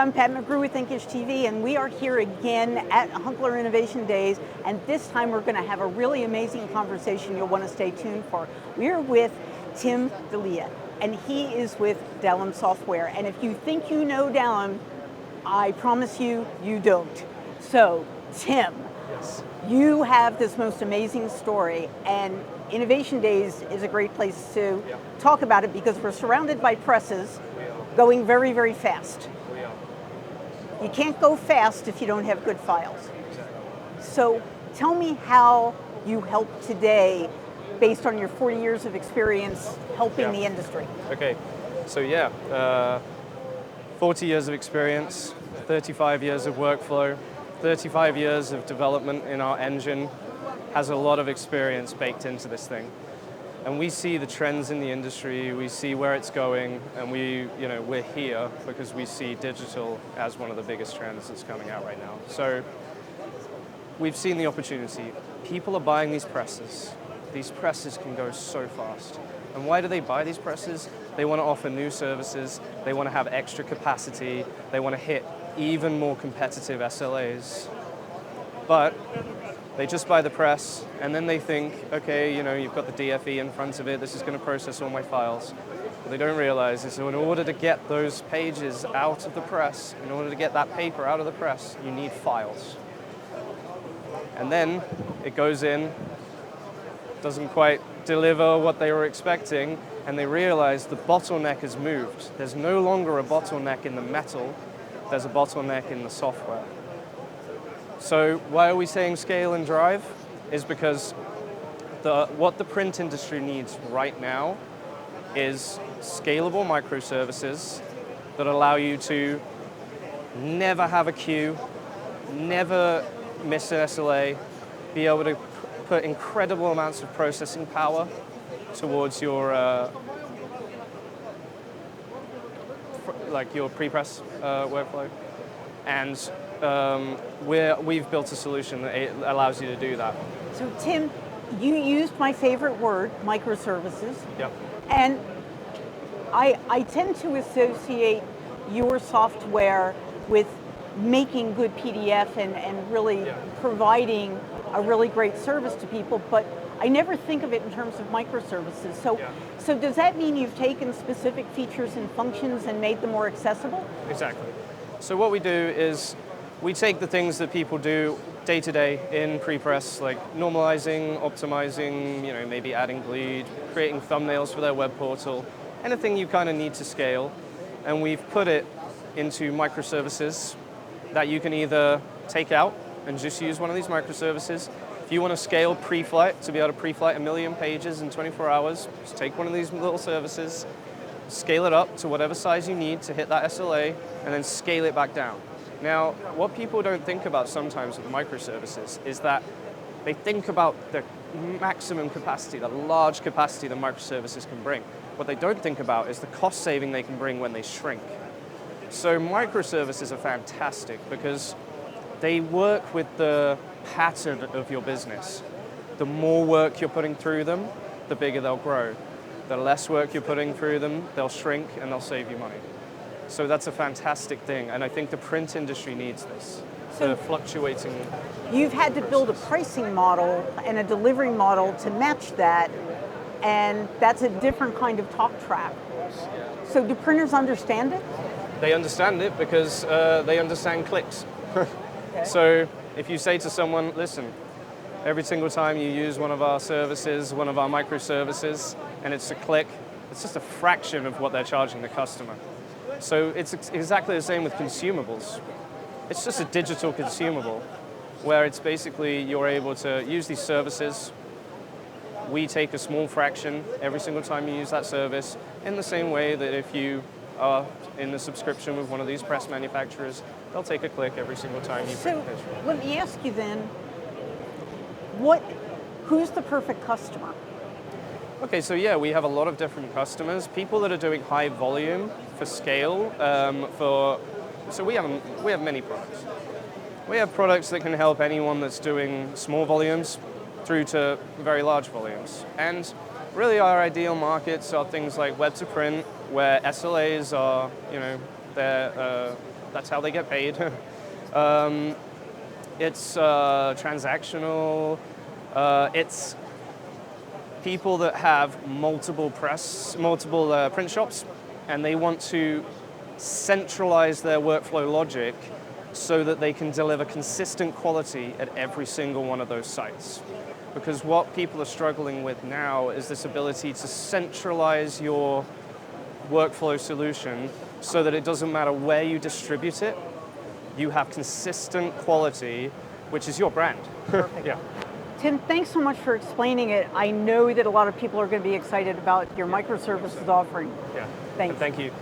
I'm Pat McGrew with Thinkish TV, and we are here again at Hunkler Innovation Days, and this time we're going to have a really amazing conversation you'll want to stay tuned for. We're with Tim Dalim, and he is with Dalim Software, and if you think you know Dalim, I promise you, you don't. So, Tim, yes. You have this most amazing story, and Innovation Days is a great place to talk about it because we're surrounded by presses going very, very fast. You can't go fast if you don't have good files. Exactly. So tell me how you help today based on your 40 years of experience helping the industry. Okay, so 40 years of experience, 35 years of workflow, 35 years of development in our engine, has a lot of experience baked into this thing. And we see the trends in the industry, we see where it's going, and we're here because we see digital as one of the biggest trends that's coming out right now. So we've seen the opportunity. People are buying these presses. These presses can go so fast. And why do they buy these presses? They want to offer new services, they want to have extra capacity, they want to hit even more competitive SLAs. But they just buy the press, and then they think, okay, you've got the DFE in front of it, this is going to process all my files. What they don't realize is in order to get those pages out of the press, in order to get that paper out of the press, you need files. And then it goes in, doesn't quite deliver what they were expecting, and they realize the bottleneck has moved. There's no longer a bottleneck in the metal, there's a bottleneck in the software. So why are we saying scale and drive? Is because what the print industry needs right now is scalable microservices that allow you to never have a queue, never miss an SLA, be able to put incredible amounts of processing power towards your your pre-press workflow. And we've built a solution that allows you to do that. So Tim, you used my favorite word, microservices. Yep. And I tend to associate your software with making good PDF and really providing a really great service to people, but I never think of it in terms of microservices. So does that mean you've taken specific features and functions and made them more accessible? Exactly. So what we do is we take the things that people do day to day in pre-press, like normalizing, optimizing, maybe adding bleed, creating thumbnails for their web portal, anything you kind of need to scale, and we've put it into microservices that you can either take out and just use one of these microservices. If you want to scale pre-flight to be able to pre-flight 1 million pages in 24 hours, just take one of these little services, scale it up to whatever size you need to hit that SLA, and then scale it back down. Now, what people don't think about sometimes with microservices is that they think about the maximum capacity, the large capacity that microservices can bring. What they don't think about is the cost saving they can bring when they shrink. So microservices are fantastic because they work with the pattern of your business. The more work you're putting through them, the bigger they'll grow. The less work you're putting through them, they'll shrink and they'll save you money. So that's a fantastic thing, and I think the print industry needs this. So fluctuating. You've had to build a pricing model and a delivery model to match that, and that's a different kind of talk track. So do printers understand it? They understand it because they understand clicks. Okay. So if you say to someone, listen, every single time you use one of our services, one of our microservices, and it's a click, it's just a fraction of what they're charging the customer. So it's exactly the same with consumables. It's just a digital consumable where it's basically you're able to use these services. We take a small fraction every single time you use that service, in the same way that if you are in a subscription with one of these press manufacturers, they'll take a click every single time you print a picture. So let me ask you then, who's the perfect customer? Okay, so we have a lot of different customers. People that are doing high volume for scale. So we have many products. We have products that can help anyone that's doing small volumes through to very large volumes. And really our ideal markets are things like web to print, where SLAs are, they're That's how they get paid. It's transactional. It's people that have multiple print shops, and they want to centralize their workflow logic so that they can deliver consistent quality at every single one of those sites. Because what people are struggling with now is this ability to centralize your workflow solution so that it doesn't matter where you distribute it, you have consistent quality, which is your brand. Perfect. Yeah. Tim, thanks so much for explaining it. I know that a lot of people are going to be excited about your microservices offering. Yeah. Thanks. Thank you.